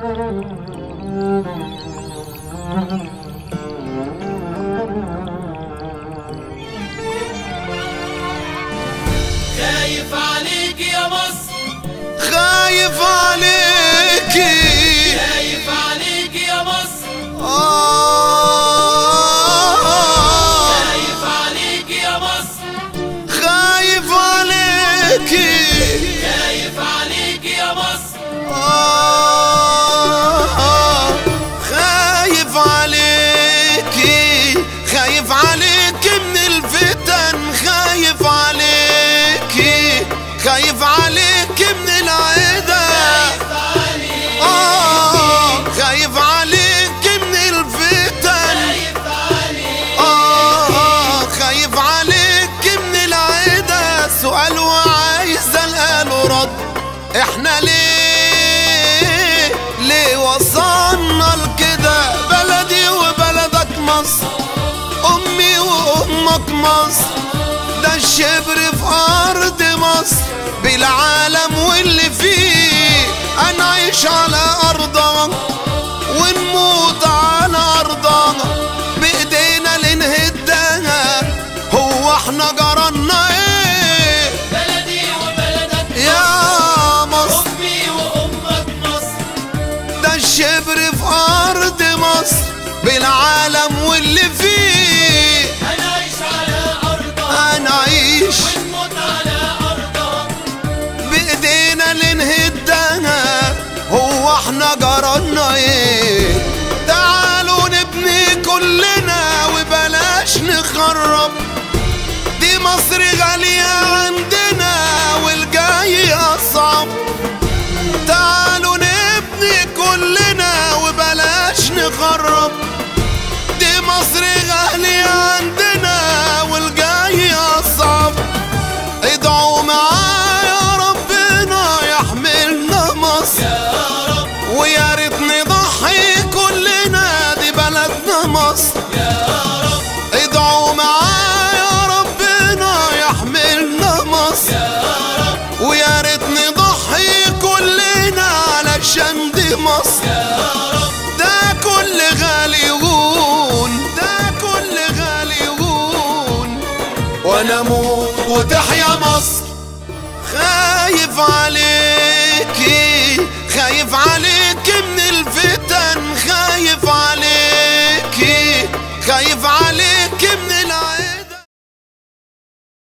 خايف عليك يا مصر، خايف عليكي، خايف عليك يا مصر، خايف عليك يا مصر، خايف عليكي، خايف عليك يا مصر، خايف عليكي، خايف عليكي من الفتن، خايف عليكي، خايف عليكي من العدا، خايف عليكي من الفتن، خايف عليكي من العدا. سؤال وعايز القاله رد، احنا ليه وصلنا لكده؟ بلدي وبلدك مصر، امي وامك مصر، ده الشبر في ارض مصر بالعالم واللي فيه. هنعيش على ارضها ونموت على ارضها، بايدينا اللي نهدها. هو احنا جرالنا ايه؟ بلدي وبلدك يا مصر، امي وامك مصر، ده الشبر في ارض مصر بالعالم واللي فيه. هنعيش على ارضها هنعيش ونموت على ارضها، بايدينا اللي نهدها. هو احنا جرالنا ايه؟ تعالوا نبني كلنا وبلاش نخرب، دي مصر غالية عندنا والجاي اصعب. تعالوا نبني كلنا وبلاش نخرب، دي مصر غالية عندنا والجاي اصعب. ادعوا معايا ربنا يحملنا مصر يا رب ويا ريت نضحي كلنا، دي بلدنا مصر. يا رب ادعوا معايا ربنا يحملنا مصر يا رب ويا ريت نضحي كلنا علشان دي مصر. يا رب ده كل غالي يهون، ده كل غالي يهون، وانا اموت وتحيا مصر. خايف عليك